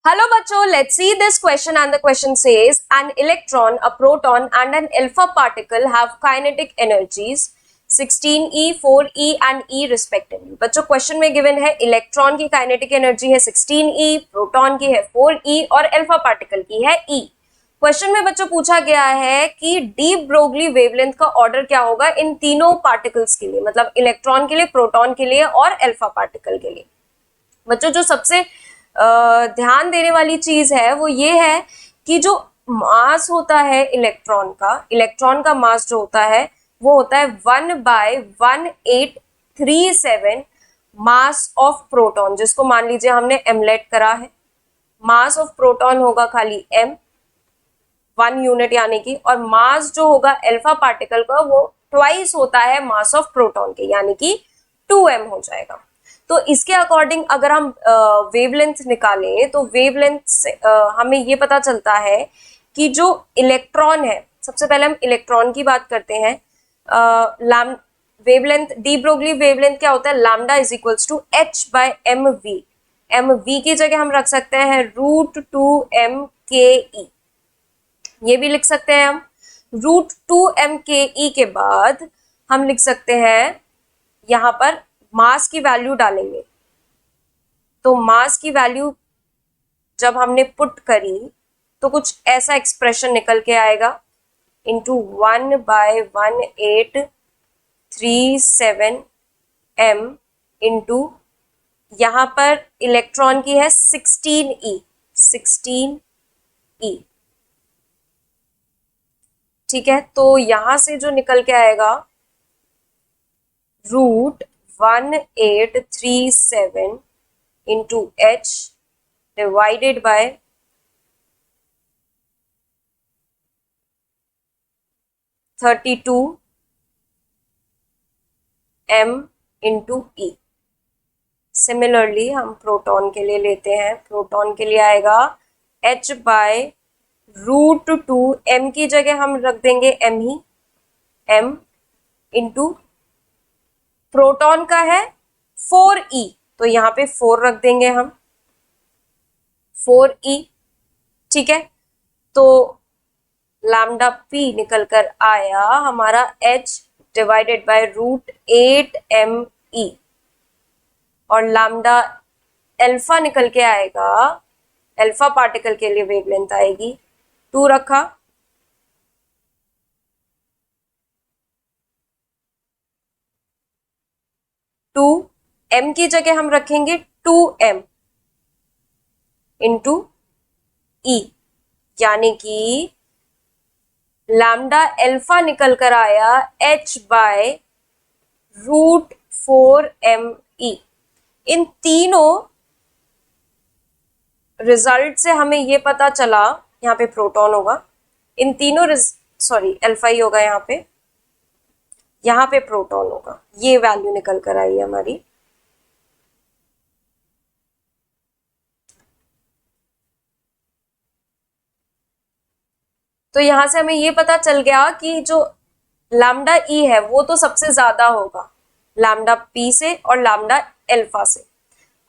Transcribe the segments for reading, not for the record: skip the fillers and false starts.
Hello बच्चों, let's see this question and the question says an electron, a proton and an alpha particle have kinetic energies 16e, 4e and e respectively. बच्चों question में given है electron की kinetic energy है 16e, proton की है 4e और alpha particle की है e। क्वेश्चन में बच्चों पूछा गया है कि डी ब्रोगली वेवलेंथ का ऑर्डर क्या होगा इन तीनों पार्टिकल्स के लिए, मतलब इलेक्ट्रॉन के लिए, प्रोटॉन के लिए और अल्फा पार्टिकल के लिए। बच्चों जो सबसे ध्यान देने वाली चीज है वो ये है कि जो मास होता है इलेक्ट्रॉन का मास जो होता है वो होता है 1/1837 मास ऑफ प्रोटॉन, जिसको मान लीजिए हमने एमलेट करा है। मास ऑफ प्रोटॉन होगा खाली m 1 यूनिट यानी कि, और मास जो होगा अल्फा पार्टिकल का वो ट्वाइस होता है मास ऑफ प्रोटॉन के, यानी कि 2m हो जाएगा। तो इसके अकॉर्डिंग अगर हम वेवलेंथ निकालें तो वेवलेंथ से हमें ये पता चलता है कि जो इलेक्ट्रॉन है, सबसे पहले हम इलेक्ट्रॉन की बात करते हैं। वेवलेंथ, डी ब्रोगली वेवलेंथ क्या होता है, lambda is equals to h/mv। mv की जगह हम रख सकते हैं √2mke, ये भी लिख सकते हैं हम। √2mke के बाद हम लिख सकते हैं यहाँ पर मास की वैल्यू डालेंगे, तो मास की वैल्यू जब हमने पुट करी तो कुछ ऐसा एक्सप्रेशन निकल के आएगा इंटू 1/1837 m इंटू यहाँ पर इलेक्ट्रॉन की है 16e। ठीक है, तो यहां से जो निकल के आएगा √1837 into h divided by 32 m into e। Similarly हम प्रोटॉन के लिए लेते हैं, प्रोटॉन के लिए आएगा h/√2, m की जगह हम रख देंगे m ही, m इंटू प्रोटॉन का है 4e, तो यहाँ पे 4 रख देंगे हम, 4e। ठीक है, तो लैम्डा p निकल कर आया हमारा h/√8me, और लैम्डा अल्फा निकल के आएगा, अल्फा पार्टिकल के लिए वेवलेंथ आएगी 2 रखा, m की जगह हम रखेंगे 2m इंटू e, यानी कि लैम्डा अल्फा निकल कर आया h/√4me। इन तीनों रिजल्ट से हमें ये पता चला, यहाँ पे प्रोटॉन होगा, इन तीनों अल्फा ही होगा यहाँ पे प्रोटॉन होगा, ये वैल्यू निकल कर आई है हमारी। तो यहां से हमें ये पता चल गया कि जो लैम्डा ई है वो तो सबसे ज्यादा होगा लैम्डा पी से और लैम्डा अल्फा से।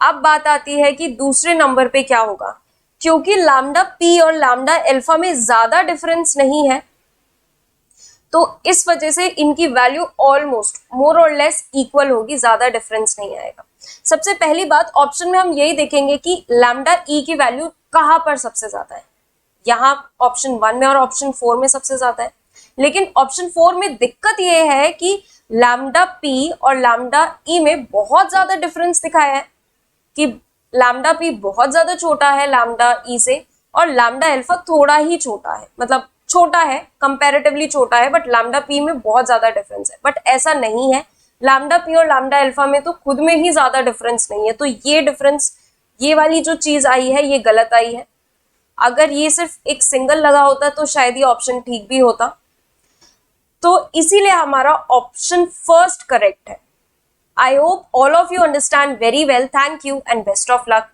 अब बात आती है कि दूसरे नंबर पे क्या होगा, क्योंकि लैम्डा पी और लैम्डा अल्फा में ज्यादा डिफरेंस नहीं है, तो इस वजह से इनकी वैल्यू ऑलमोस्ट मोर और लेस इक्वल होगी, ज्यादा डिफरेंस नहीं आएगा। सबसे पहली बात, ऑप्शन में हम यही देखेंगे कि लैम्डा ई की वैल्यू कहाँ पर सबसे ज्यादा है, यहाँ ऑप्शन 1 में और ऑप्शन 4 में सबसे ज्यादा है। लेकिन ऑप्शन 4 में दिक्कत ये है कि लैम्डा पी और लैम्डा ई में बहुत ज्यादा डिफरेंस दिखाया है, कि लैम्डा पी बहुत ज्यादा छोटा है लैम्डा ई से, और लैम्डा अल्फा थोड़ा ही छोटा है, मतलब छोटा है, कंपैरेटिवली छोटा है, बट लैम्डा पी में बहुत ज्यादा डिफरेंस है। बट ऐसा नहीं है, लैम्डा पी और लैम्डा अल्फा में तो खुद में ही ज्यादा डिफरेंस नहीं है। तो ये डिफरेंस, ये वाली जो चीज आई है ये गलत आई है। अगर ये सिर्फ एक सिंगल लगा होता तो शायद ये ऑप्शन ठीक भी होता, तो इसीलिए हमारा ऑप्शन फर्स्ट करेक्ट है। I hope all of you understand very well. Thank you and best of luck.